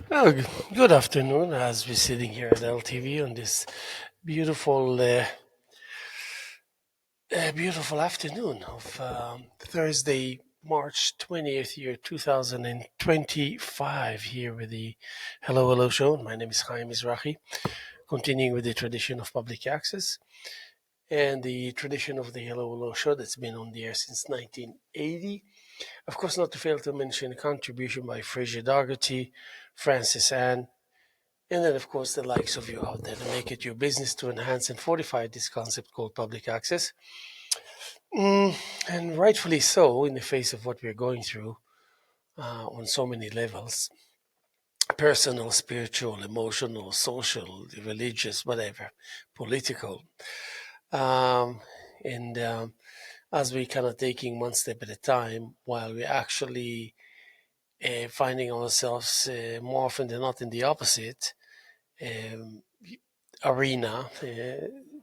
Well, good afternoon as we're sitting here at LTV on this beautiful, beautiful afternoon of Thursday, March 20th, year 2025, here with the Hello Hello Show. My name is Haim Mizrahi, continuing with the tradition of public access and the tradition of the Hello Hello Show that's been on the air since 1980. Of course, not to fail to mention a contribution by Fraser Dougherty, Francis Ann, and then, of course, the likes of you out there to make it your business to enhance and fortify this concept called public access. And rightfully so, in the face of what we're going through on so many levels personal, spiritual, emotional, social, religious, whatever, political. Um, and as we kind of taking one step at a time, while we're actually finding ourselves more often than not in the opposite, um, arena,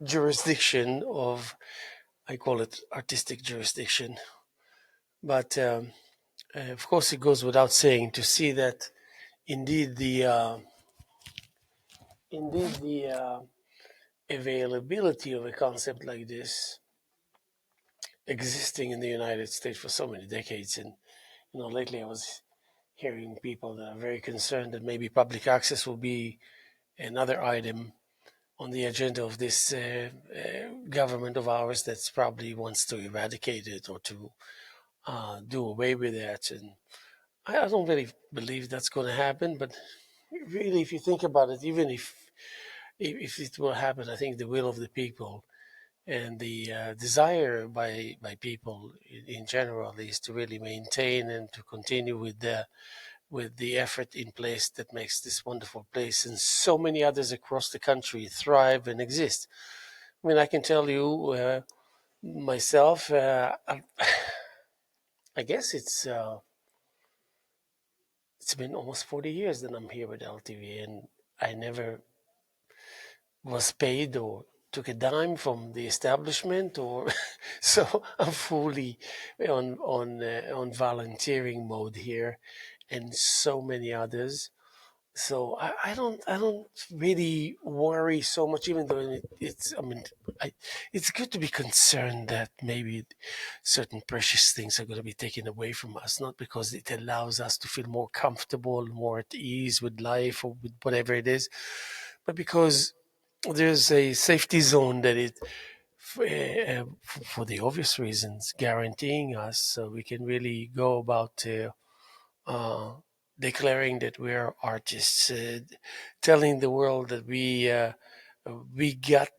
jurisdiction of, I call it artistic jurisdiction. But of course, it goes without saying to see that indeed the availability of a concept like this existing in the United States for so many decades. And lately I was hearing people that are very concerned that maybe public access will be another item on the agenda of this government of ours that's probably wants to eradicate it or to do away with that. And I don't really believe that's going to happen. But really, if you think about it, even if it will happen, I think the will of the people and the desire by people in general is to really maintain and to continue with the effort in place that makes this wonderful place and so many others across the country thrive and exist. I mean, I can tell you myself. I guess it's been almost 40 years that I'm here with LTV, and I never was paid or took a dime from the establishment, or so I'm fully on volunteering mode here, and so many others. So I don't really worry so much, even though it's I mean I, it's good to be concerned that maybe certain precious things are going to be taken away from us, not because it allows us to feel more comfortable, more at ease with life or with whatever it is, but because there's a safety zone that for the obvious reasons, guaranteeing us so we can really go about uh, declaring that we're artists, telling the world that we got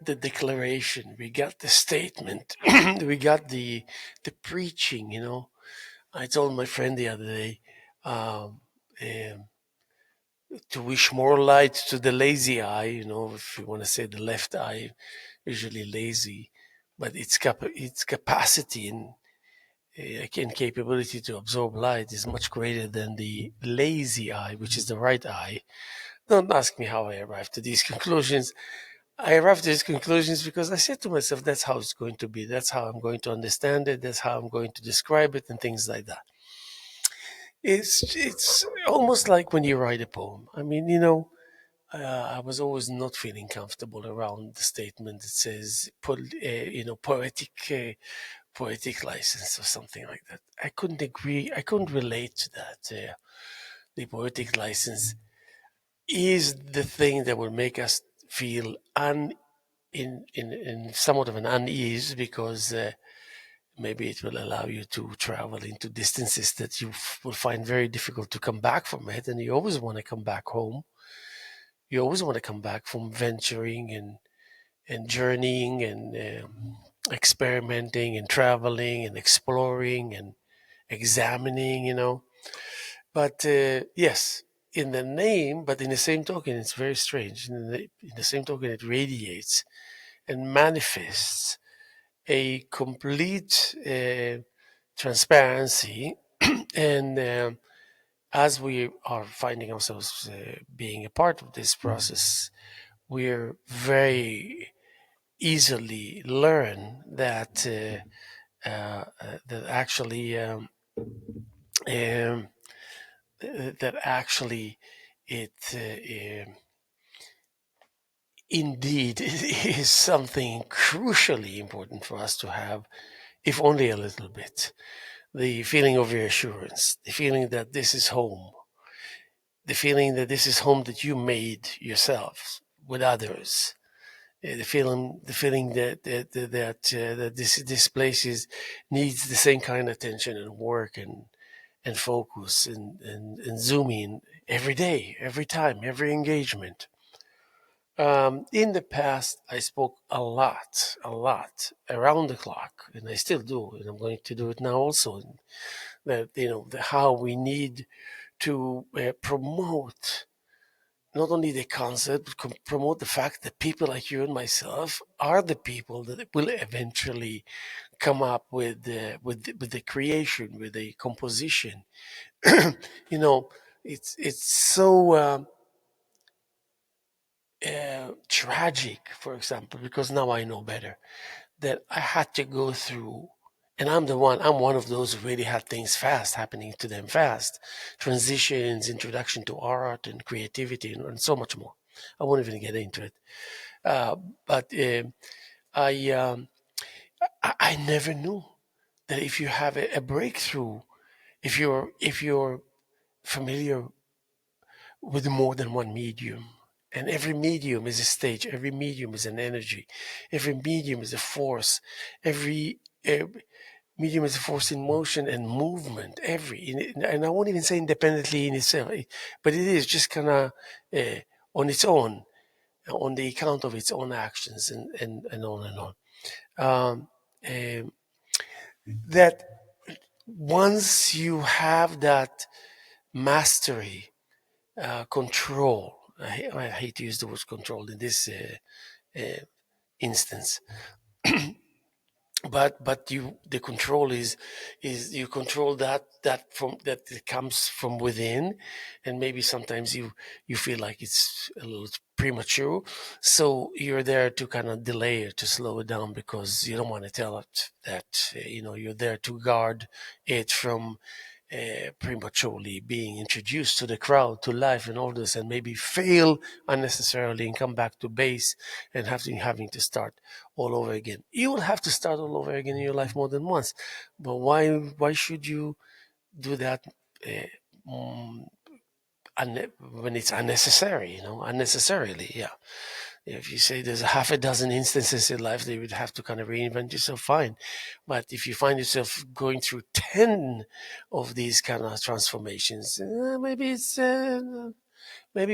the declaration, we got the statement, we got the preaching. I told my friend the other day. Um, um, to wish more light to the lazy eye, if you want to say the left eye, usually lazy, but its capacity and capability to absorb light is much greater than the lazy eye, which is the right eye. Don't ask me how I arrived to these conclusions. I arrived to these conclusions because I said to myself, that's how it's going to be. That's how I'm going to understand it. That's how I'm going to describe it, and things like that. It's almost like when you write a poem. I mean, I was always not feeling comfortable around the statement that says, poetic license or something like that. I couldn't agree. I couldn't relate to that. The poetic license is the thing that will make us feel in somewhat of an unease, because maybe it will allow you to travel into distances that you will find very difficult to come back from it, and you always want to come back home. You always want to come back from venturing and journeying and experimenting and traveling and exploring and examining, But yes, in the name, but in the same token, it's very strange. In the same token, it radiates and manifests a complete transparency. And as we are finding ourselves being a part of this process, we're very easily learn that actually um, that actually it indeed is something crucially important for us to have, if only a little bit. The feeling of reassurance, the feeling that this is home, the feeling that this is home that you made yourself with others, the feeling that this place needs the same kind of attention and work and focus and zoom in every day, every time, every engagement. In the past, I spoke a lot, around the clock, and I still do, and I'm going to do it now also. That how we need to promote not only the concept, but promote the fact that people like you and myself are the people that will eventually come up with the creation, with the composition. you know, it's so tragic, for example, because now I know better that I had to go through. And I'm one of those who really had things fast happening to them fast. Transitions, introduction to art and creativity and so much more. I won't even get into it. But I, um, I never knew that if you have a breakthrough, if you're familiar with more than one medium, and every medium is a stage, every medium is an energy, every medium is a force, every medium is a force in motion and movement. And I won't even say independently in itself, but it is just kind of uh, on its own, on the account of its own actions, and on and on. Um, um, that once you have that mastery, control. I hate to use the word control in this instance, but you the control is you control that it comes from within, and maybe sometimes you feel like it's a little premature, so you're there to kind of delay it, to slow it down, because you don't want to tell it that you're there to guard it from prematurely being introduced to the crowd, to life and all this, and maybe fail unnecessarily and come back to base and having to start all over again. You will have to start all over again in your life more than once, but why should you do that uh, mm, when it's unnecessary? Unnecessarily, yeah. If you say there's a half a dozen instances in life that you would have to kind of reinvent yourself, fine. But if you find yourself going through 10 of these kind of transformations, maybe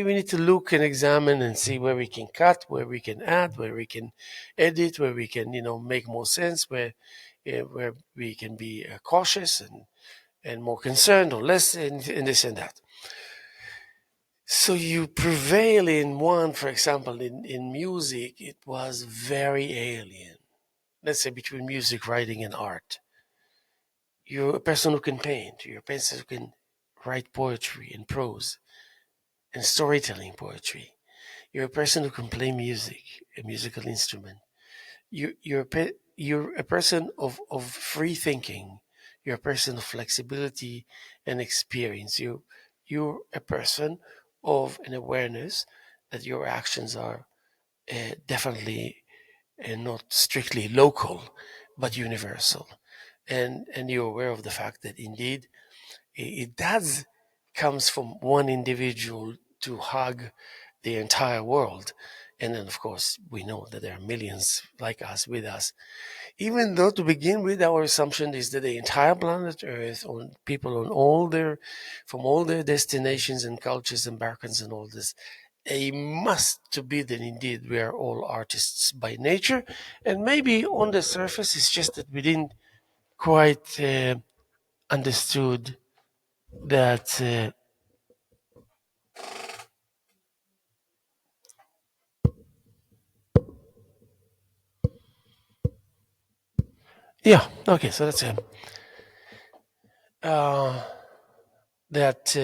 we need to look and examine and see where we can cut, where we can add, where we can edit, where we can, make more sense, where we can be cautious and more concerned or less in this and that. So you prevail in one, for example, in music, it was very alien. Let's say between music, writing, and art. You're a person who can paint, you're a person who can write poetry and prose and storytelling poetry. You're a person who can play music, a musical instrument. You're a person of free thinking. You're a person of flexibility and experience. You're a person of an awareness that your actions are definitely not strictly local, but universal. And you're aware of the fact that indeed it does comes from one individual to hug the entire world. And then, of course, we know that there are millions like us with us. Even though to begin with, our assumption is that the entire planet Earth, on people from all their destinations and cultures and backgrounds and all this, a must to be that indeed we are all artists by nature. And maybe on the surface, it's just that we didn't quite understood that. Yeah. Okay. So that's it. Uh, that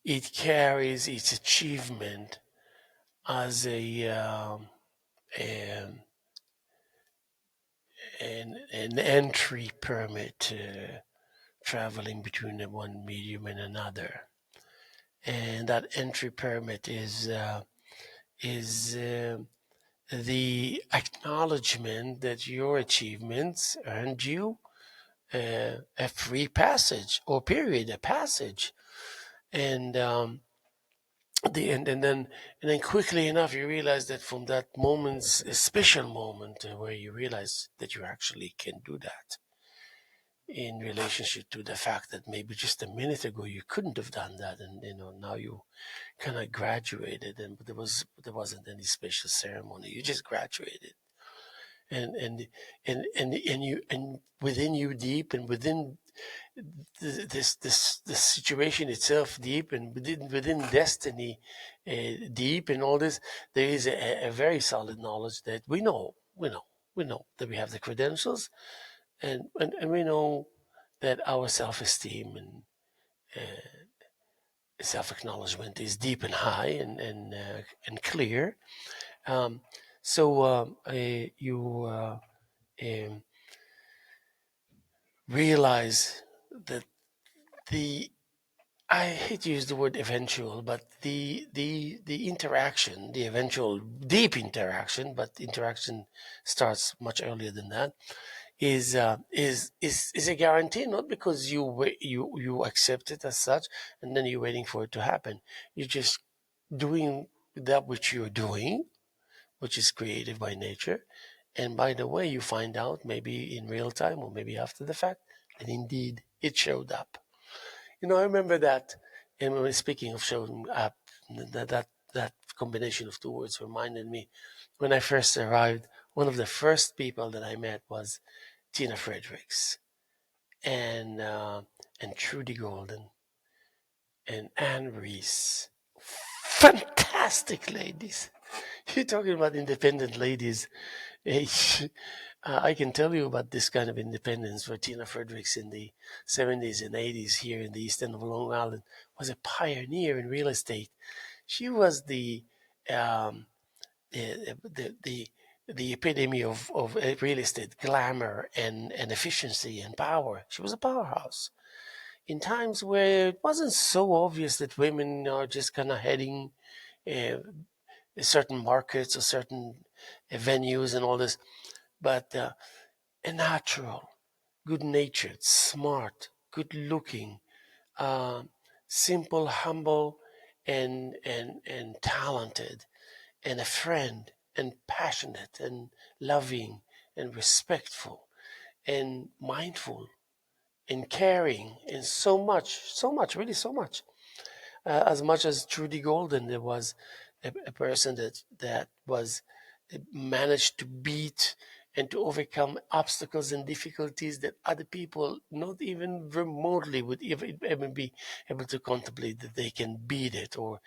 it carries its achievement as a an entry permit traveling between one medium and another, and that entry permit is the acknowledgement that your achievements earned you a free passage or period, a passage, and and then quickly enough you realize that from that moment's a special moment where you realize that you actually can do that in relationship to the fact that maybe just a minute ago you couldn't have done that, and now you kind of graduated, and there wasn't any special ceremony, you just graduated, and within you deep, and within this situation itself deep, and within destiny deep, and all this, there is a very solid knowledge that we know that we have the credentials, and we know that our self-esteem and self-acknowledgement is deep and high, and clear. Um, you um, realize that the I hate to use the word eventual, but the interaction, the eventual deep interaction, but interaction starts much earlier than that, is a guarantee, not because you accept it as such, and then you're waiting for it to happen. You're just doing that which you're doing, which is creative by nature, and by the way, you find out maybe in real time or maybe after the fact that indeed it showed up. I remember that, and when we're speaking of showing up, that combination of two words reminded me when I first arrived. One of the first people that I met was Tina Fredericks and Trudy Golden and Anne Reese. Fantastic ladies. You're talking about independent ladies. I can tell you about this kind of independence for Tina Fredericks in the 70s and 80s here in the east end of Long Island was a pioneer in real estate. She was um, the the epitome of real estate glamour and efficiency and power. She was a powerhouse in times where it wasn't so obvious that women are just kind of heading uh, certain markets or certain venues and all this, but a natural, good natured, smart, good looking, uh, simple, humble, and talented, and a friend, and passionate, and loving, and respectful, and mindful, and caring, and so much, really so much. As much as Trudy Golden, there was a person that was managed to beat and to overcome obstacles and difficulties that other people not even remotely would even be able to contemplate that they can beat it, or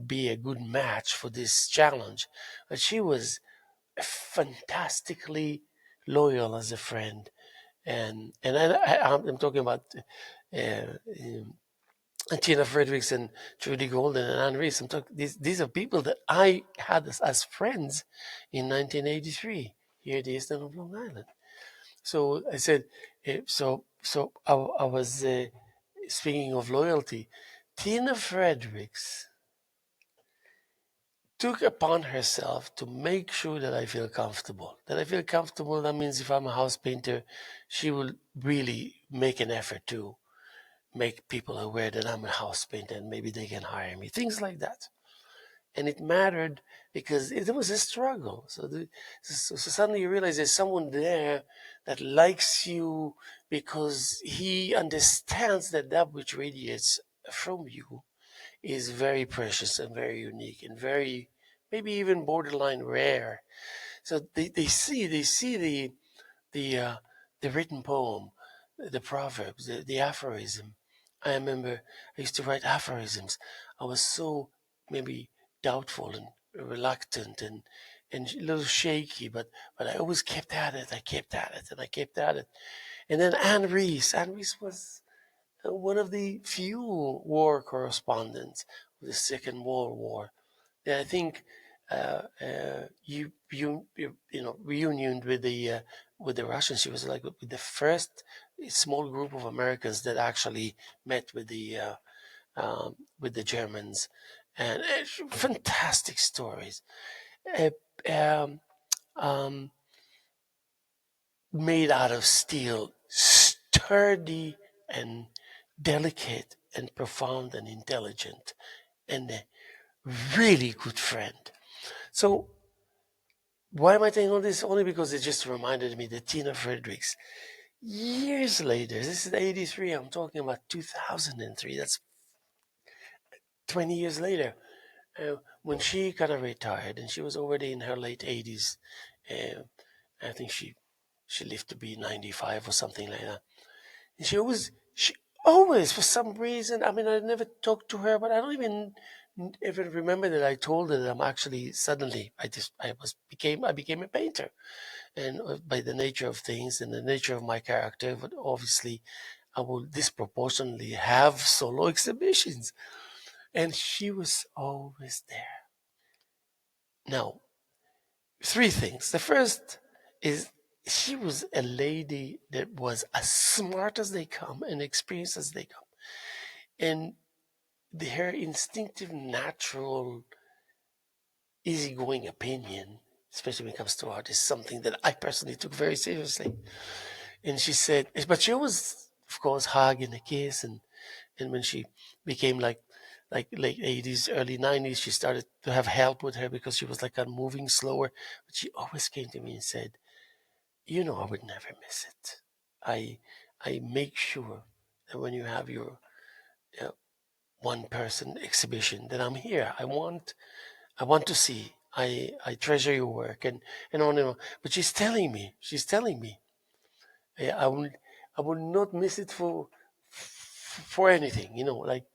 be a good match for this challenge. But she was fantastically loyal as a friend, and I'm talking about Tina Fredericks and Trudy Golden and Anne Reese. These are people that I had as friends in 1983 here at the Eastern of Long Island. So I said, I was speaking of loyalty. Tina Fredericks took upon herself to make sure that I feel comfortable. That I feel comfortable, that means if I'm a house painter, she will really make an effort to make people aware that I'm a house painter and maybe they can hire me. Things like that. And it mattered because it was a struggle. So suddenly you realize there's someone there that likes you because he understands that which radiates from you is very precious and very unique and very, maybe even borderline rare. So they see the uh, the written poem, the proverbs, the aphorism. I remember I used to write aphorisms. I was so maybe doubtful and reluctant and a little shaky, but I always kept at it. I kept at it and I kept at it. And then Anne Reese was one of the few war correspondents of the Second World War. And I think reunioned with the with the Russians. She was like with the first small group of Americans that actually met with the Germans, and fantastic stories. Uh, um, um, Made out of steel, sturdy and delicate and profound and intelligent, and a really good friend. So why am I saying all this? Only because it just reminded me that Tina Fredericks, years later, this is 83, I'm talking about 2003, that's 20 years later, when she kind of retired and she was already in her late 80s. Uh, I think she lived to be 95 or something like that. And she always, for some reason, I mean, I never talked to her, but I don't even remember that I told her that I'm actually suddenly, I became a painter. And by the nature of things and the nature of my character, but obviously I will disproportionately have solo exhibitions. And she was always there. Now, three things. The first is she was a lady that was as smart as they come and experienced as they come. And her instinctive, natural, easygoing opinion, especially when it comes to art, is something that I personally took very seriously. And she said, but she always, of course, hug and a kiss. And when she became like late 80s, early 90s, she started to have help with her because she was like moving slower. But she always came to me and said, I would never miss it. I I make sure that when you have your uh, one person exhibition, that I'm here. I want to see. I treasure your work and on and on. But she's telling me, I will not miss it for anything. Like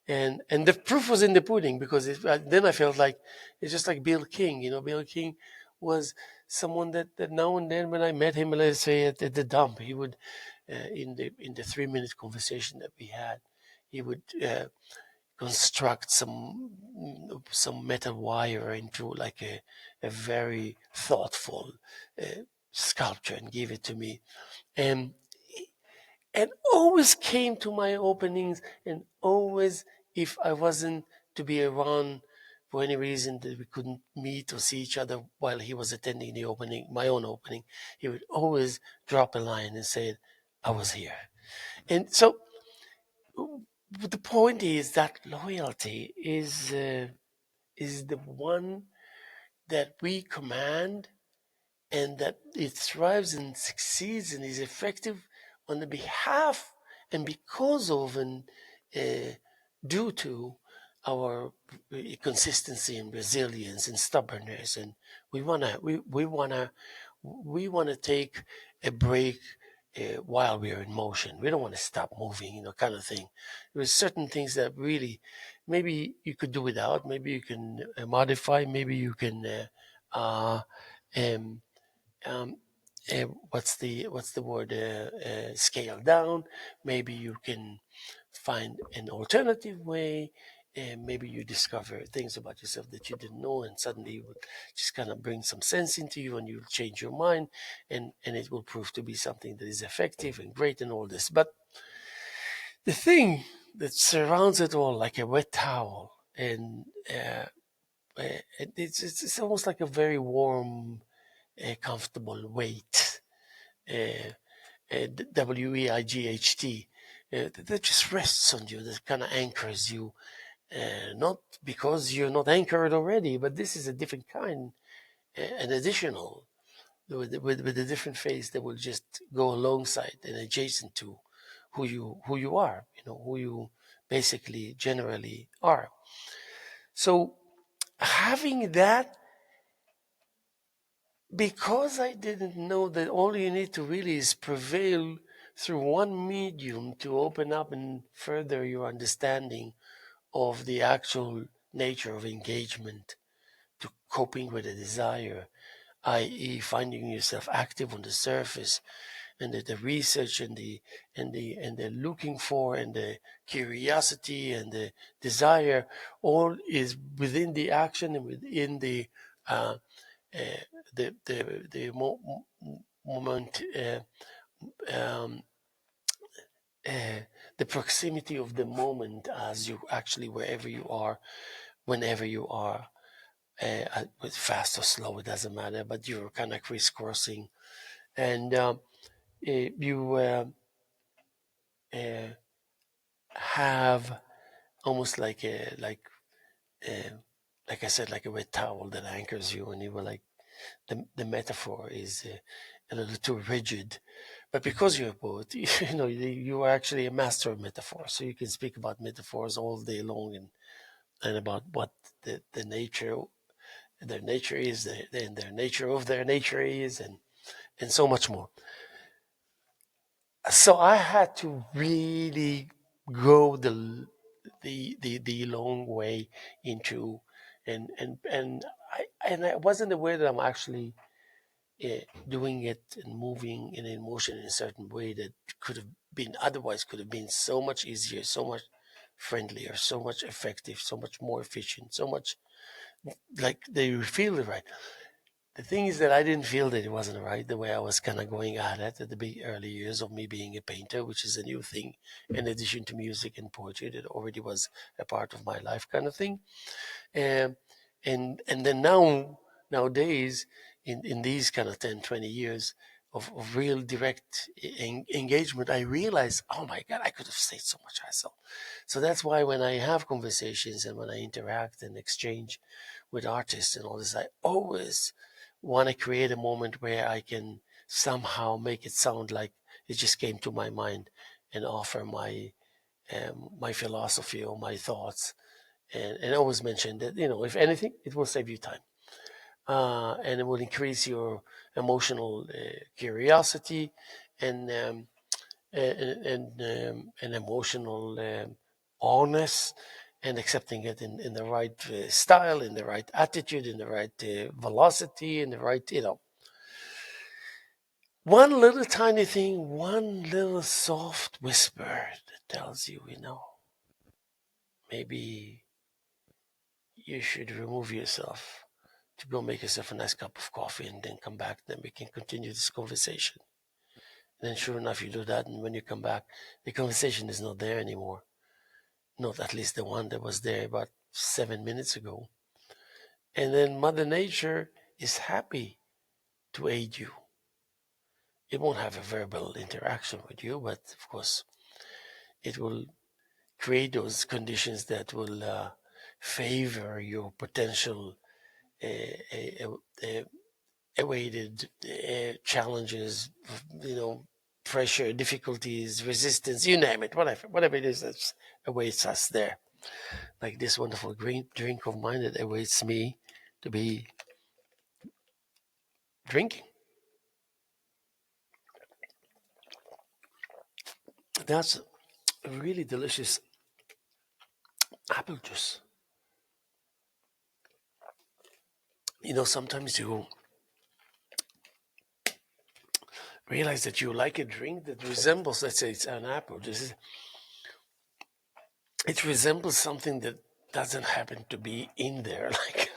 and the proof was in the pudding because then I felt like it's just like Bill King. Bill King was someone that now and then when I met him, let's say at the dump, he would in the 3-minute conversation that we had, he would construct some metal wire into like a very thoughtful sculpture and give it to me, and and always came to my openings, and always, if I wasn't to be around for any reason that we couldn't meet or see each other while he was attending the opening, my own opening, he would always drop a line and say, I was here. And so the point is that loyalty is the one that we command, and that it thrives and succeeds and is effective on the behalf and because of and uh, due to our consistency and resilience and stubbornness. And we wanna take a break while we are in motion. We don't want to stop moving, kind of thing. There's certain things that really maybe you could do without. Maybe you can modify. Maybe you can um, um, what's the word, scale down. Maybe you can find an alternative way, and maybe you discover things about yourself that you didn't know, and suddenly it would just kind of bring some sense into you, and you'll change your mind, and it will prove to be something that is effective and great and all this. But the thing that surrounds it all like a wet towel, and it's almost like a very warm, comfortable weight, uh, WEIGHT, that just rests on you, that kind of anchors you, not because you're not anchored already, but this is a different kind, an additional, with a different phase that will just go alongside and adjacent to who you are, who you basically generally are. So having that, because I didn't know that all you need to really is prevail through one medium to open up and further your understanding of the actual nature of engagement, to coping with a desire, i.e., finding yourself active on the surface, and the research and the looking for and the curiosity and the desire, all is within the action and within uh, the moment, um, uh, the proximity of the moment as you actually wherever you are, whenever you are, with fast or slow, it doesn't matter, but you're kind of crisscrossing, and you uh, have almost uh, like I said, like a wet towel that anchors you, and you were like the metaphor is a little too rigid. But because you're a poet, you are actually a master of metaphors. So you can speak about metaphors all day long, and about what the nature, their nature is, their nature of their nature is, and so much more. So I had to really go the long way into, and I wasn't aware that I'm actually doing it and moving in emotion in a certain way that could have been so much easier, so much friendlier, so much effective, so much more efficient, so much like they feel it right. The thing is that I didn't feel that it wasn't right the way I was kind of going at it at the big early years of me being a painter, which is a new thing in addition to music and poetry that already was a part of my life kind of thing. Um, and then nowadays in these kind of 10, 20 years of real direct engagement, I realize, oh my God, I could have stayed so much hassle. So that's why when I have conversations and when I interact and exchange with artists and all this, I always want to create a moment where I can somehow make it sound like it just came to my mind and offer my philosophy or my thoughts, and always mention that, if anything, it will save you time, and it will increase your emotional curiosity and and emotional honest, and accepting it in the right style, in the right attitude, in the right velocity, in the right, one little tiny thing, one little soft whisper that tells you, maybe you should remove yourself to go make yourself a nice cup of coffee and then come back. Then we can continue this conversation. And then, sure enough, you do that. And when you come back, the conversation is not there anymore. Not at least the one that was there about 7 minutes ago. And then Mother Nature is happy to aid you. It won't have a verbal interaction with you, but of course, it will create those conditions that will favor your potential uh, uh, awaited challenges, you know, pressure, difficulties, resistance, you name it, whatever it is that awaits us there. Like this wonderful green drink of mine that awaits me to be drinking. That's a really delicious apple juice. Sometimes you realize that you like a drink that resembles, let's say it's an apple. It resembles something that doesn't happen to be in there. Like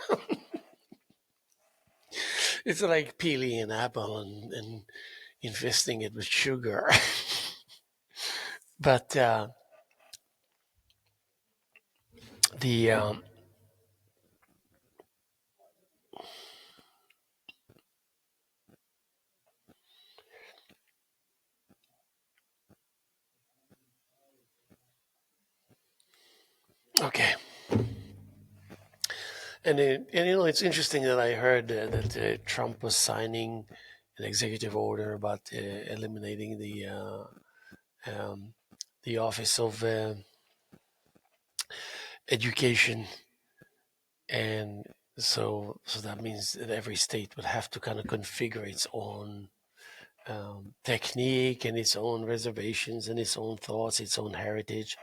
it's like peeling an apple and infesting it with sugar. But the okay, and it's interesting that I heard that Trump was signing an executive order about eliminating um, the Office of Education, and so that means that every state would have to kind of configure its own technique and its own reservations and its own thoughts, its own heritage,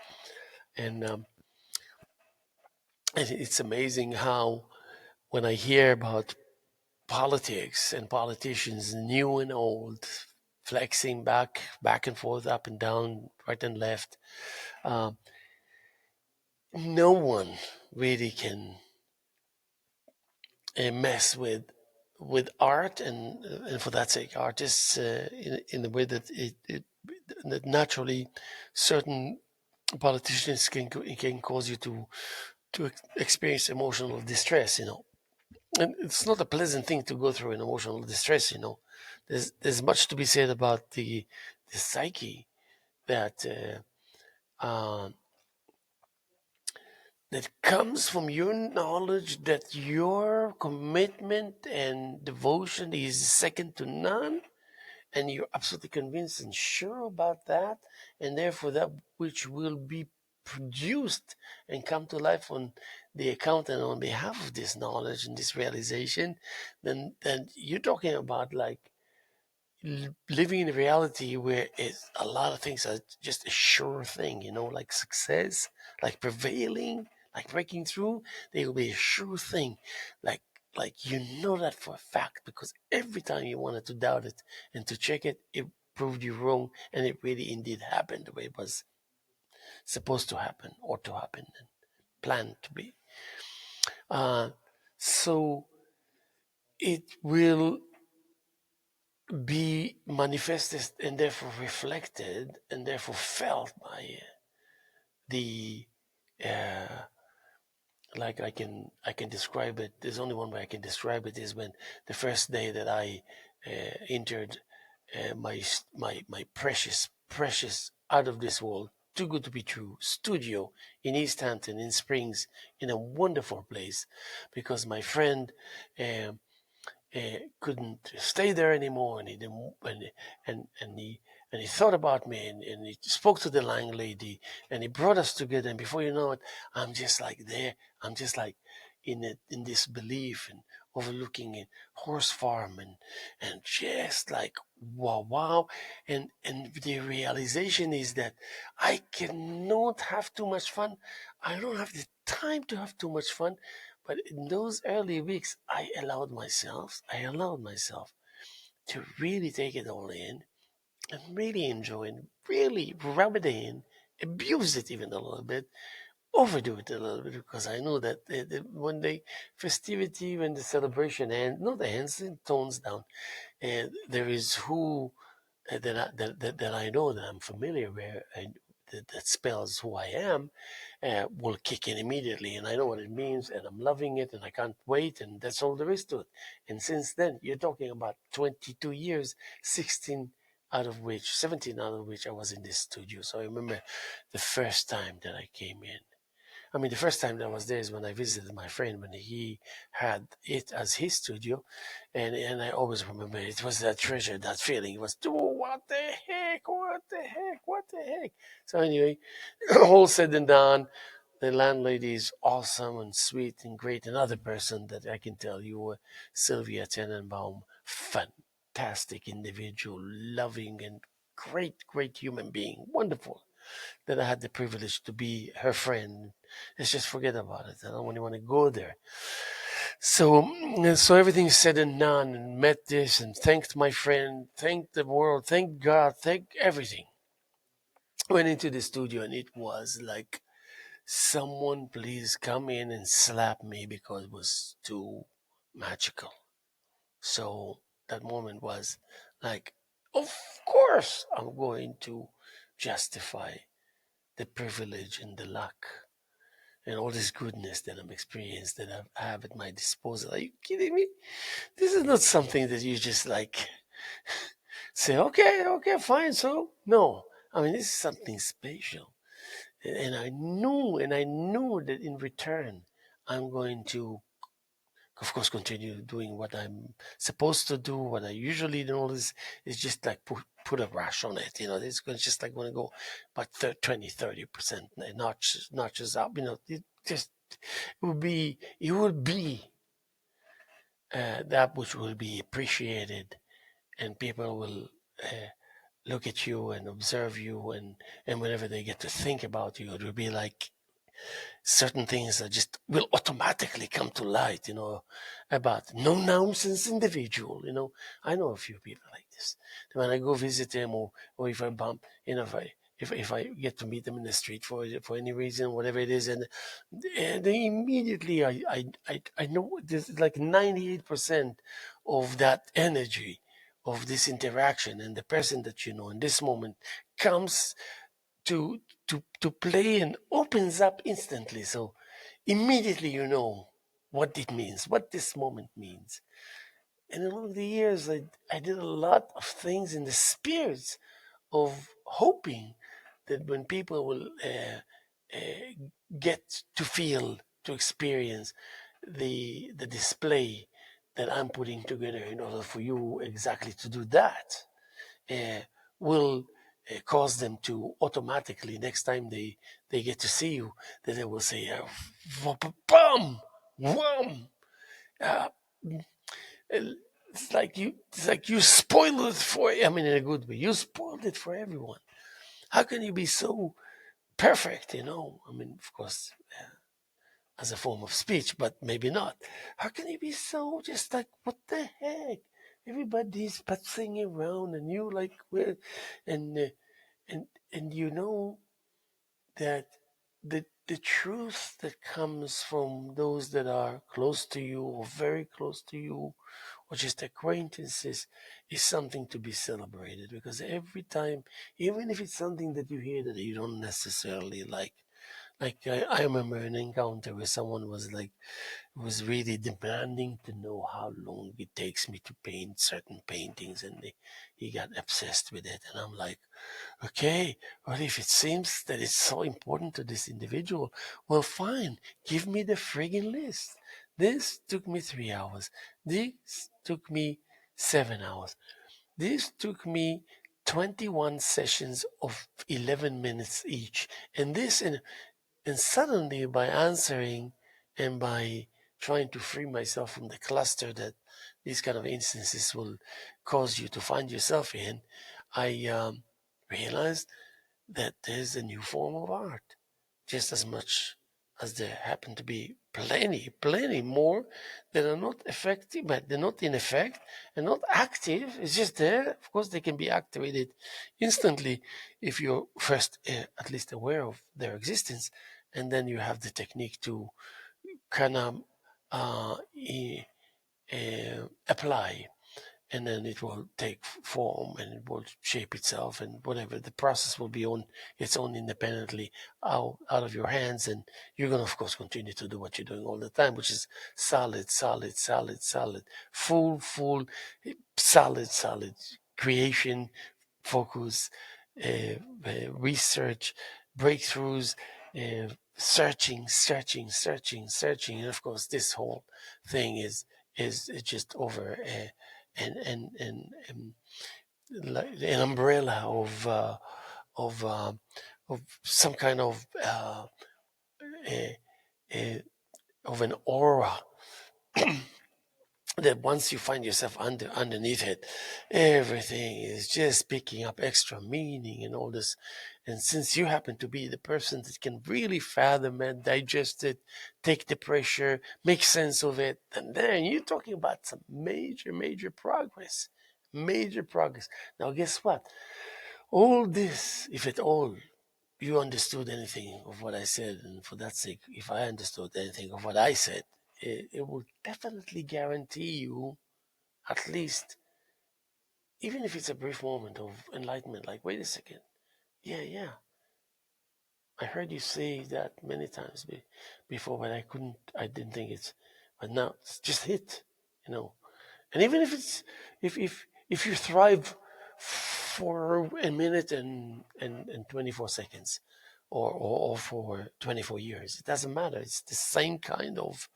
and it's amazing how when I hear about politics and politicians, new and old, flexing back and forth, up and down, right and left, uh, no one really can mess with with art, and for that sake, artists in the way that that naturally certain politicians can cause you to experience emotional distress. And it's not a pleasant thing to go through an emotional distress. There's much to be said about the psyche that that comes from your knowledge that your commitment and devotion is second to none, and you're absolutely convinced and sure about that, and therefore that which will be produced and come to life on the account and on behalf of this knowledge and this realization, then you're talking about like living in a reality where a lot of things are just a sure thing, like success, like prevailing, like breaking through. They will be a sure thing, like you know that for a fact, because every time you wanted to doubt it and to check it, it proved you wrong, and it really indeed happened the way it was supposed to happen or to happen and planned to be. Uh, so it will be manifested and therefore reflected and therefore felt by the uh, like I can describe it. There's only one way I can describe it is when the first day that I entered my precious out of this world, too good to be true studio in East Hampton in Springs, in a wonderful place, because my friend um, couldn't stay there anymore, and he didn't, and he thought about me, and he spoke to the landlady, and he brought us together. And before you know it, I'm just like there. I'm just like in this belief and overlooking a horse farm, and just like wow. And the realization is that I cannot have too much fun. I don't have the time to have too much fun. But in those early weeks, I allowed myself to really take it all in and really enjoy it, really rub it in, abuse it even a little bit, overdo it a little bit, because I know that when the festivity, when the celebration ends, not ends, it tones down, and there is who that I know, that I'm familiar with, that spells who I am, will kick in immediately, and I know what it means, and I'm loving it, and I can't wait, and that's all there is to it. And since then, you're talking about 22 years, 17 out of which I was in this studio. So I remember the first time that I came in. I mean, the first time that I was there is when I visited my friend when he had it as his studio, and I always remember it was that treasure, that feeling. It was, oh, what the heck, what the heck, what the heck. So anyway, all said and done, the landlady is awesome and sweet and great. Another person that I can tell you, Sylvia Tenenbaum, fantastic individual, loving and great human being, wonderful, that I had the privilege to be her friend. Let's just forget about it. I don't really want to go there. So everything said and done, and met this, and thanked my friend, thanked the world, thank God, thank everything. Went into the studio, and it was like, someone please come in and slap me, because it was too magical. So that moment was like, of course I'm going to justify the privilege and the luck and all this goodness that I'm experienced, that I have at my disposal. Are you kidding me? This is not something that you just like say, okay, fine. So no, I mean, this is something special. And I knew that in return, I'm going to, of course, continue doing what I'm supposed to do. What I usually do is just like put a rush on it. It's going to just like going to go about 20-30% notches up. It would be that which will be appreciated, and people will look at you and observe you, and whenever they get to think about you, it will be like certain things that just will automatically come to light, about no nonsense individual. I know a few people like this. When I go visit them, or if I bump, if I if I get to meet them in the street for any reason, whatever it is, and they immediately I know there's like 98% of that energy of this interaction and the person that you know in this moment comes to to play and opens up instantly. So immediately you know what it means, what this moment means. And along the years, I did a lot of things in the spirits of hoping that when people will get to feel, to experience the display that I'm putting together in order for you exactly to do that, uh, will cause them to automatically, next time they get to see you, that they will say, "Bum, wham." Uh, it's like you spoiled it for. I mean, in a good way, you spoiled it for everyone. How can you be so perfect? You know, I mean, of course, as a form of speech, but maybe not. How can you be so just like what the heck? Everybody's putzing around, and you like, well, and uh, and you know that the truth that comes from those that are close to you or very close to you or just acquaintances is something to be celebrated, because every time, even if it's something that you hear that you don't necessarily like I remember an encounter where someone was like was really demanding to know how long it takes me to paint certain paintings, and he got obsessed with it, and I'm like, okay, well, if it seems that it's so important to this individual, well, fine, give me the friggin' list. This took me 3 hours. This took me 7 hours. This took me 21 sessions of 11 minutes each. And suddenly, by answering and by trying to free myself from the cluster that these kind of instances will cause you to find yourself in, I realized that there's a new form of art, just as much as there happen to be plenty more that are not effective, but they're not in effect and not active. It's just there. Of course, they can be activated instantly if you're first at least aware of their existence, and then you have the technique to kind of apply, and then it will take form and it will shape itself, and whatever the process will be on its own independently out of your hands, and you're going to of course continue to do what you're doing all the time, which is solid, full solid creation, focus, research, breakthroughs, searching, and of course this whole thing is just over and like an umbrella of uh, of some kind uh, uh, of an aura that once you find yourself underneath it, everything is just picking up extra meaning and all this. And since you happen to be the person that can really fathom it, digest it, take the pressure, make sense of it, and then you're talking about some major progress. Major progress. Now, guess what? All this, if at all you understood anything of what I said, and for that sake, if I understood anything of what I said, it will definitely guarantee you at least, even if it's a brief moment of enlightenment, like, wait a second, yeah, I heard you say that many times before, but I didn't think it's, but now it's just hit, you know. And even if it's, if you thrive for a minute and 24 seconds, or for 24 years, it doesn't matter. It's the same kind of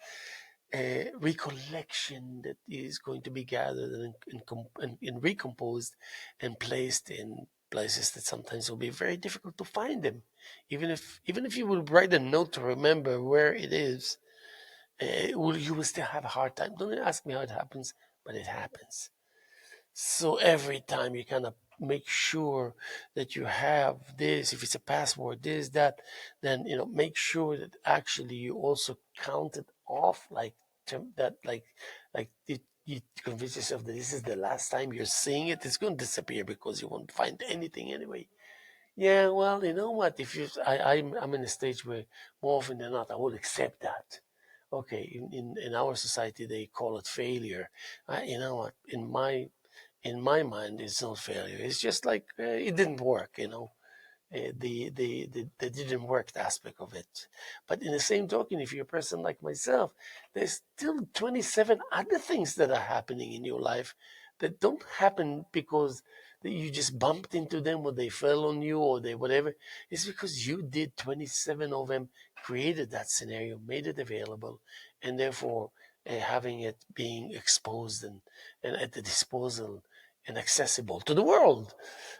recollection that is going to be gathered and recomposed and placed in places that sometimes will be very difficult to find them. Even if you will write a note to remember where it is, you will still have a hard time. Don't ask me how it happens, but it happens. So every time you kind of make sure that you have this, if it's a password, this, that, then make sure that actually you also count it off, like that, like you convince yourself that this is the last time you're seeing it. It's going to disappear because you won't find anything anyway. Yeah, well, you know what? If you, I'm in a stage where more often than not, I will accept that. Okay, in our society, they call it failure. You know what? In my mind, it's not failure. It's just like it didn't work. The didn't work aspect of it. But in the same token, if you're a person like myself, there's still 27 other things that are happening in your life that don't happen because that you just bumped into them or they fell on you or they whatever. It's because you did 27 of them, created that scenario, made it available, and therefore having it being exposed and at the disposal and accessible to the world.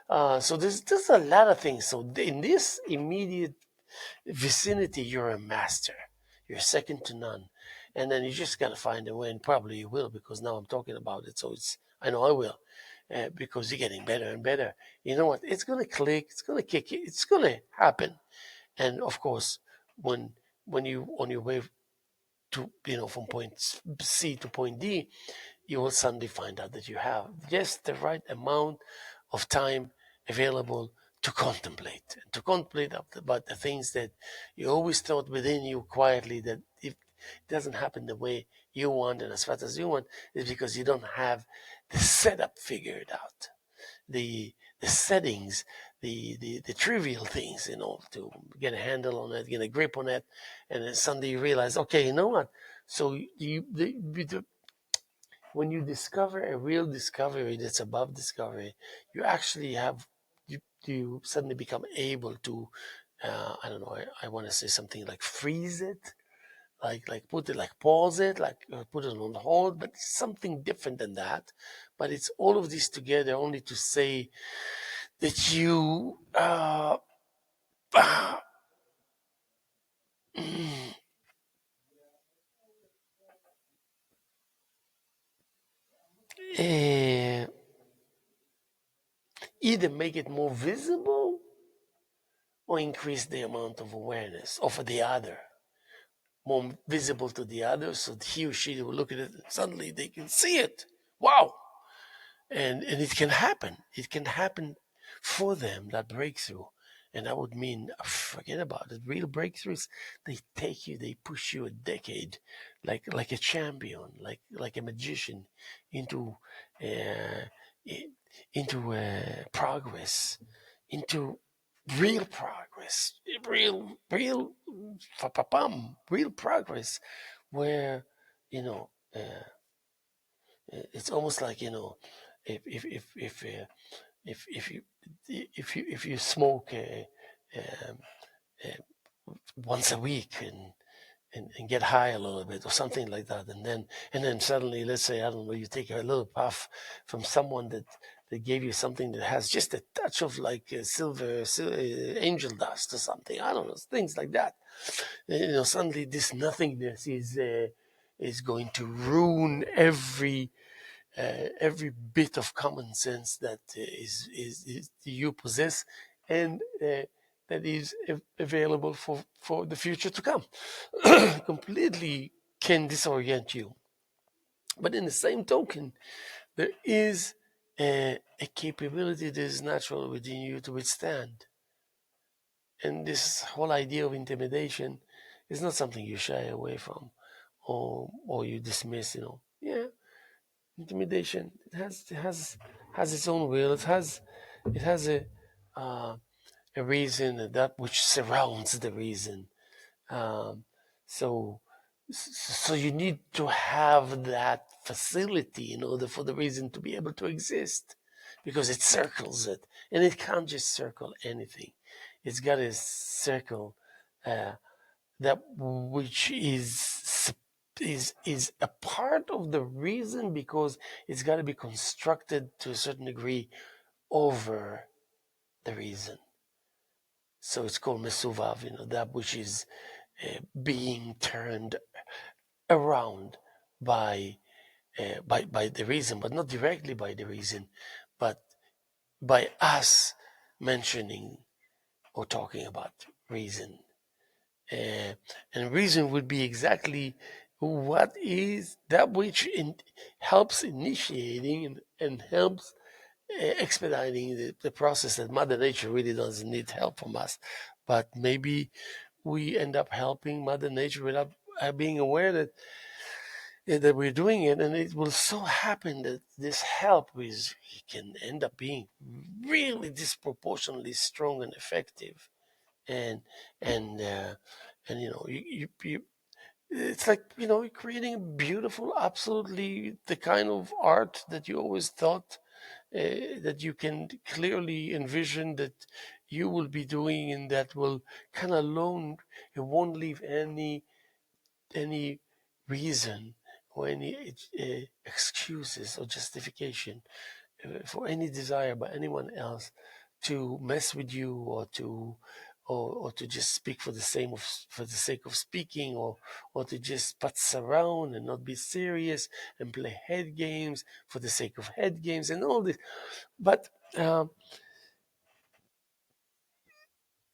So there's a lot of things. So in this immediate vicinity, you're a master. You're second to none. And then you just gotta find a way, and probably you will, because now I'm talking about it. So I know I will, because you're getting better and better. You know what? It's gonna click. It's gonna kick. It's gonna happen. And of course, when when you on your way to from point C to point D, you will suddenly find out that you have just the right amount of time available to contemplate and to contemplate about the things that you always thought within you quietly that if it doesn't happen the way you want and as fast as you want, is because you don't have the setup figured out, the settings, the trivial things, to get a handle on it, get a grip on it, and then suddenly you realize, okay, you know what? So when you discover a real discovery that's above discovery, you actually you suddenly become able to, I don't know, I want to say something like freeze it, like put it, like pause it, like put it on hold, but something different than that. But it's all of this together only to say that you eh, either make it more visible or increase the amount of awareness of the other, more visible to the other, so he or she will look at it and suddenly they can see it. Wow! And it can happen. It can happen for them, that breakthrough. And that would mean, forget about it. Real breakthroughs, they take you, they push you a decade, like a champion, like a magician, into uh, progress, into real progress, real progress, where you know. It's almost like if if if if uh, if you smoke um, uh, once a week and get high a little bit or something like that, and then suddenly, let's say, I don't know, you take a little puff from someone that gave you something that has just a touch of like angel dust or something, I don't know, things like that. Suddenly this nothingness is going to ruin every bit of common sense that is you possess, and that is available for the future to come. Completely can disorient you. But in the same token, there is a capability that is natural within you to withstand. And this whole idea of intimidation is not something you shy away from or you dismiss. Yeah, intimidation. It has its own will. It has uh, a reason, that which surrounds the reason. Um, so so you need to have that facility in order for the reason to be able to exist, because it circles it, and it can't just circle anything. It's got to circle uh, that which is a part of the reason, because it's got to be constructed to a certain degree over the reason. So it's called mesuvav, that which is being turned around by by the reason, but not directly by the reason, but by us mentioning or talking about reason. Uh, and reason would be exactly what is that which helps initiating and helps expediting the process that Mother Nature really doesn't need help from us. But maybe we end up helping Mother Nature without being aware that we're doing it, and it will so happen that this help can end up being really disproportionately strong and effective, and and uh, and it's like creating a beautiful, absolutely the kind of art that you always thought that you can clearly envision that you will be doing, and that will kind of alone, it won't leave any reason or any excuses or justification for any desire by anyone else to mess with you, or to just speak for the sake of speaking, or to just putz around and not be serious and play head games for the sake of head games and all this. But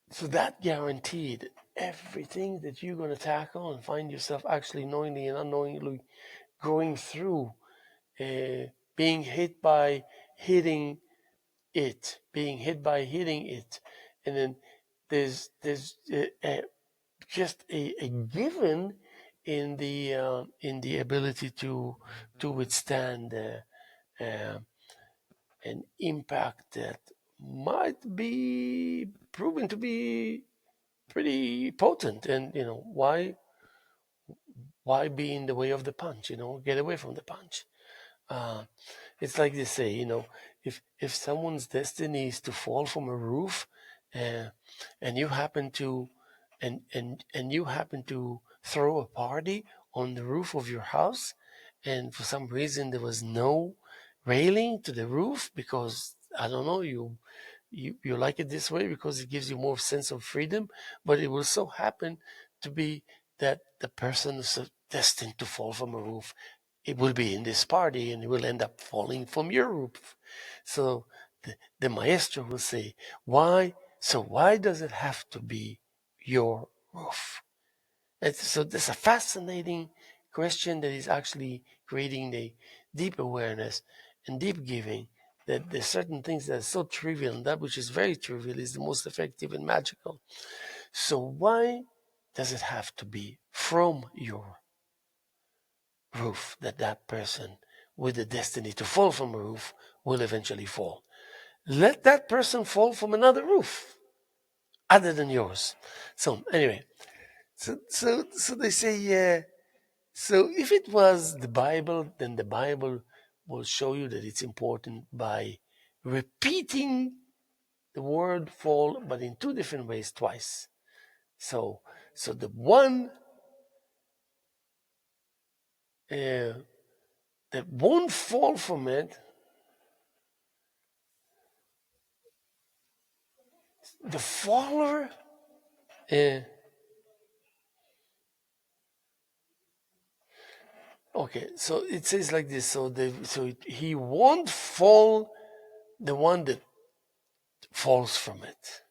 so that guaranteed everything that you're going to tackle and find yourself actually knowingly and unknowingly going through, being hit by hitting being hit by hitting it, and then there's just a given in the ability to withstand an impact that might be proven to be pretty potent. And why be in the way of the punch? Get away from the punch. uh, It's like they say, if someone's destiny is to fall from a roof, uh, and you happen to and you happen to throw a party on the roof of your house, and for some reason there was no railing to the roof because I don't know, you like it this way because it gives you more sense of freedom, but it will so happen to be that the person is destined to fall from a roof, it will be in this party, and it will end up falling from your roof. So the maestro will say, why does it have to be your roof? And so that's a fascinating question that is actually creating the deep awareness and deep giving, that there's certain things that are so trivial, and that which is very trivial is the most effective and magical. So why does it have to be from your roof that person with the destiny to fall from a roof will eventually fall? Let that person fall from another roof other than yours. So anyway, so they say, yeah. So if it was the Bible, then the Bible will show you that it's important by repeating the word fall, but in two different ways twice. So the one that won't fall from it, the faller, uh, okay, so it says like this. He won't fall, the one that falls from it.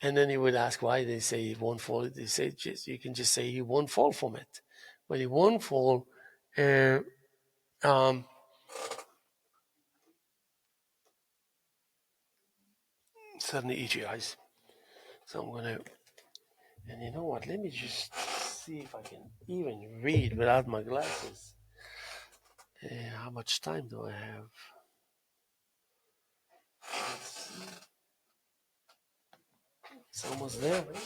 And then he would ask why they say he won't fall. They say you can just say he won't fall from it, but he won't fall. Uh, um, Suddenly itchy eyes. So I'm gonna. And you know what? Let me just see if I can even read without my glasses. How much time do I have? It's almost there, right?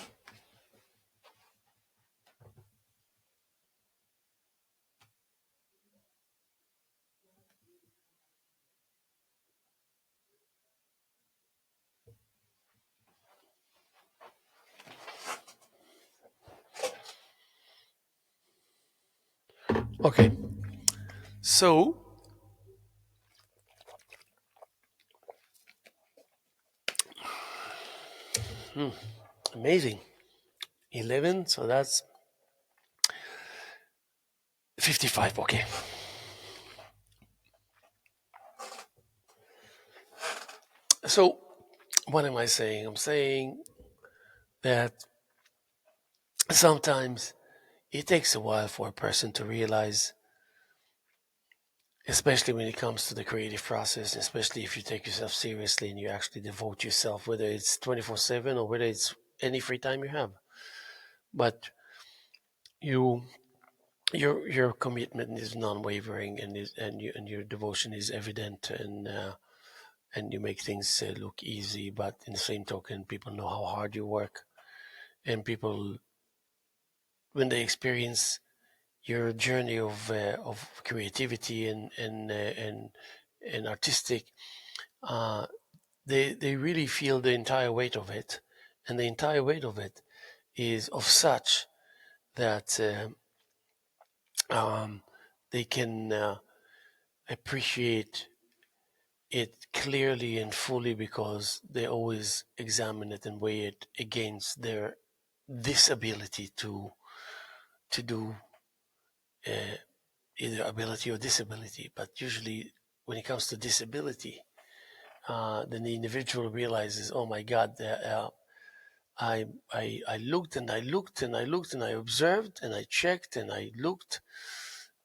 Okay. So amazing. 11. So that's 55. Okay. So what am I saying? I'm saying that sometimes it takes a while for a person to realize especially when it comes to the creative process, especially if you take yourself seriously and you actually devote yourself, whether it's 24/7 or whether it's any free time you have. But you your commitment is non-wavering, and your devotion is evident, and you make things look easy. But in the same token, people know how hard you work, and people, when they experience your journey of creativity and artistic, uh, they really feel the entire weight of it, and the entire weight of it is of such that um, they can appreciate it clearly and fully, because they always examine it and weigh it against their disability to do uh, either ability or disability. But usually, when it comes to disability, then the individual realizes, oh my God, I looked and I looked and I looked and I observed and I checked and I looked,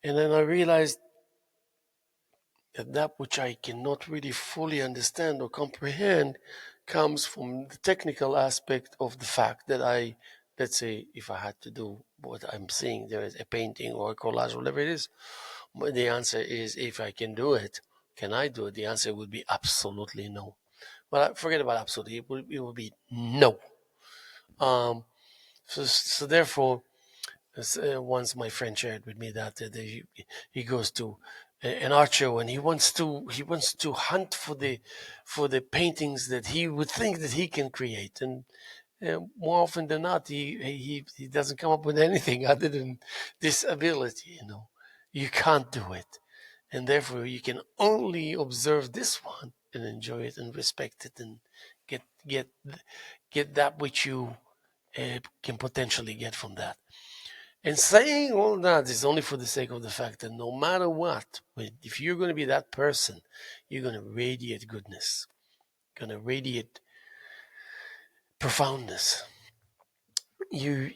and then I realized that which I cannot really fully understand or comprehend comes from the technical aspect of the fact that let's say, if I had to do what I'm seeing, there is a painting or a collage, whatever it is, the answer is, if I can do it, can I do it? The answer would be absolutely no. Well, forget about absolutely. It will be no. Um, so therefore, once my friend shared with me that he goes to an art show, and he wants to hunt for the paintings that he would think that he can create, and more often than not, he doesn't come up with anything other than this ability. You can't do it, and therefore you can only observe this one and enjoy it and respect it and get get get that which you can potentially get from that. And saying all that is only for the sake of the fact that no matter what, if you're going to be that person, you're going to radiate goodness, going to radiate profoundness. You're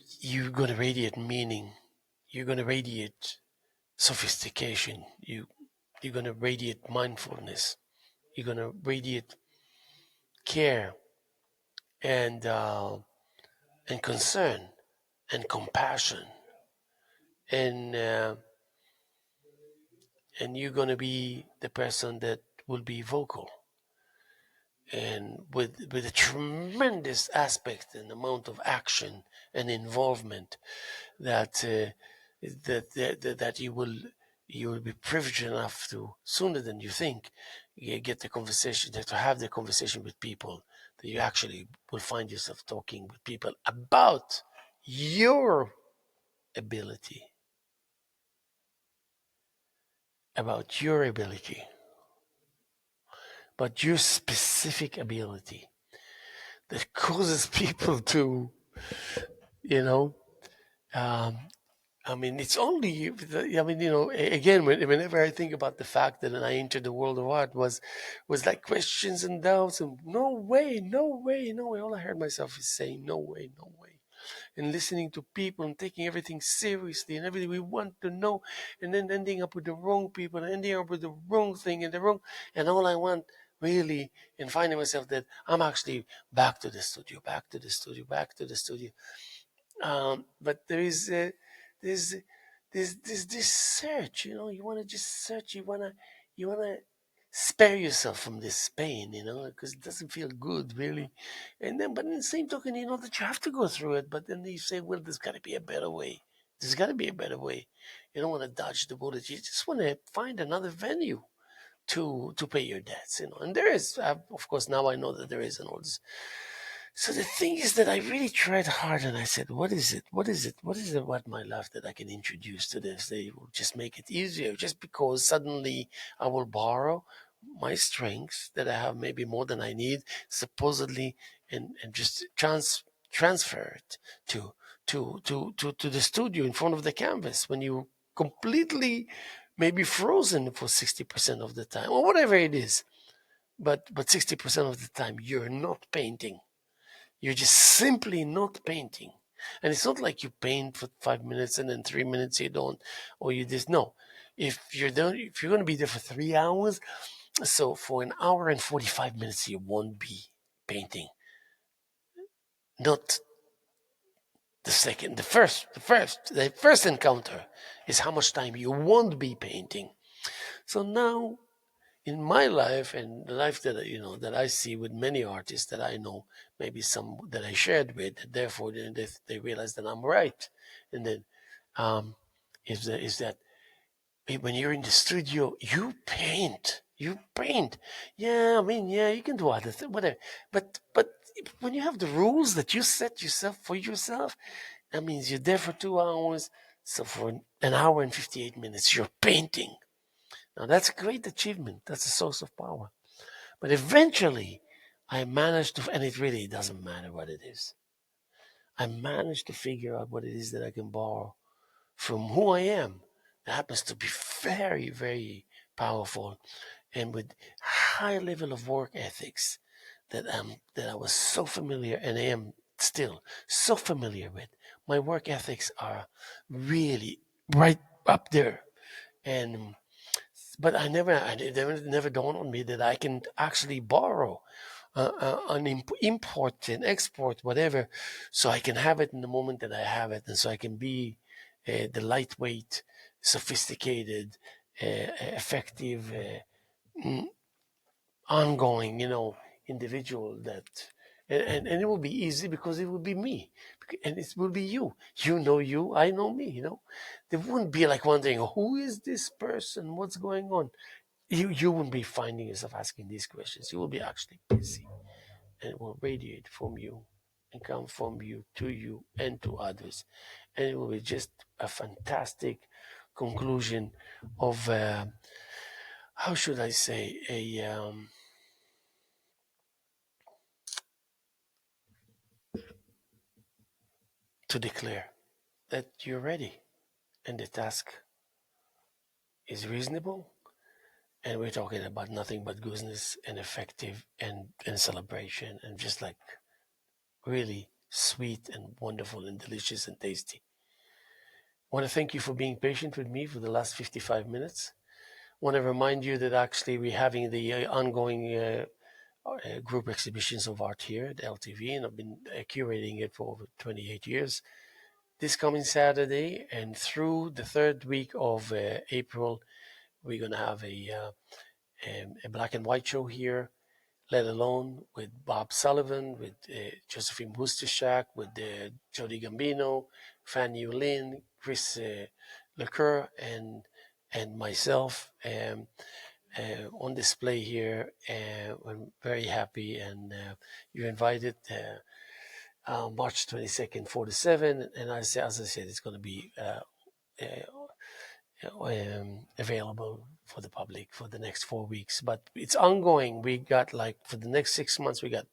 going to radiate meaning. You're going to radiate sophistication. You're going to radiate mindfulness. You're going to radiate care and concern and compassion, and and you're going to be the person that will be vocal, and with a tremendous aspect and amount of action and involvement that that you will be privileged enough to, sooner than you think, get the conversation, to have the conversation with people, that you actually will find yourself talking with people about your ability, about your ability, about your specific ability that causes people to, you know, um, I mean, it's only, I mean, again, whenever I think about the fact that when I entered the world of art was like questions and doubts and no way, no way, no way. All I heard myself is saying, no way, no way. And listening to people and taking everything seriously and everything we want to know, and then ending up with the wrong people and ending up with the wrong thing and all I want really, and finding myself that I'm actually back to the studio, back to the studio, back to the studio. But there's there's this search. You want to just search. You wanna spare yourself from this pain. Because it doesn't feel good, really. But in the same token, you know that you have to go through it. But then you say, well, there's got to be a better way. There's got to be a better way. You don't want to dodge the bullet. You just want to find another venue to pay your debts. And there is, of course, now I know that there is, and all this. So the thing is that I really tried hard, and I said, what is it? What is it? What is it about my life that I can introduce to this? They will just make it easier, just because suddenly I will borrow my strengths that I have, maybe more than I need, supposedly, and just transfer it to the studio in front of the canvas, when you completely maybe frozen for 60% of the time, or whatever it is. But 60% of the time you're not painting. You're just simply not painting. And it's not like you paint for 5 minutes and then 3 minutes you don't, or you just, no. if you're going to be there for 3 hours, so for an hour and 45 minutes, you won't be painting. Not the second, the first encounter is how much time you won't be painting. So now, in my life and the life that I see with many artists that I know, maybe some that I shared with, and therefore they realize that I'm right, and then um, is that when you're in the studio, you paint. You paint. Yeah, I mean, yeah, you can do other things, whatever. But when you have the rules that you set yourself for yourself, that means you're there for 2 hours. So for an hour and 58 minutes, you're painting. Now that's a great achievement. That's a source of power. But eventually, I managed to, and it really doesn't matter what it is. I managed to figure out what it is that I can borrow from who I am. That happens to be very, very powerful, and with high level of work ethics that I was so familiar, and I am still so familiar with. My work ethics are really right up there, and but it never dawned on me that I can actually borrow an import and export whatever, so I can have it in the moment that I have it, and so I can be the lightweight, sophisticated, effective, mm, ongoing, individual that, and it will be easy because it will be me, and it will be you. You, I know me. There wouldn't be like wondering who is this person, what's going on. You won't be finding yourself asking these questions. You will be actually busy, and it will radiate from you and come from you to you and to others, and it will be just a fantastic conclusion of how should I say, a to declare that you're ready and the task is reasonable, and we're talking about nothing but goodness and effective and celebration, and just like really sweet and wonderful and delicious and tasty. I want to thank you for being patient with me for the last 55 minutes. I want to remind you that actually we're having the ongoing group exhibitions of art here at LTV, and I've been curating it for over 28 years. This coming Saturday and through the third week of April, we're going to have a black and white show here, let alone with Bob Sullivan, with Josephine Bustashak, with Jody Gambino, Fanny Lin, Chris Lecoeur, and myself on display here. I'm very happy, and you're invited. March 22nd, 4 to 7, and as I said, it's going to be available for the public for the next 4 weeks. But it's ongoing. We got like for the next 6 months, we got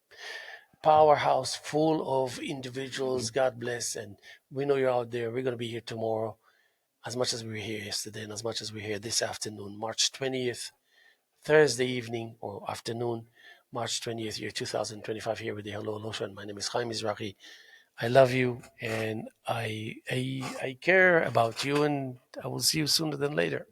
powerhouse full of individuals. God bless, and we know you're out there. We're going to be here tomorrow, as much as we were here yesterday, and as much as we're here this afternoon, March 20th, Thursday evening or afternoon, March 20th, year 2025, here with the Hello Lotion. My name is Haim Mizrahi. I love you, and I care about you, and I will see you sooner than later.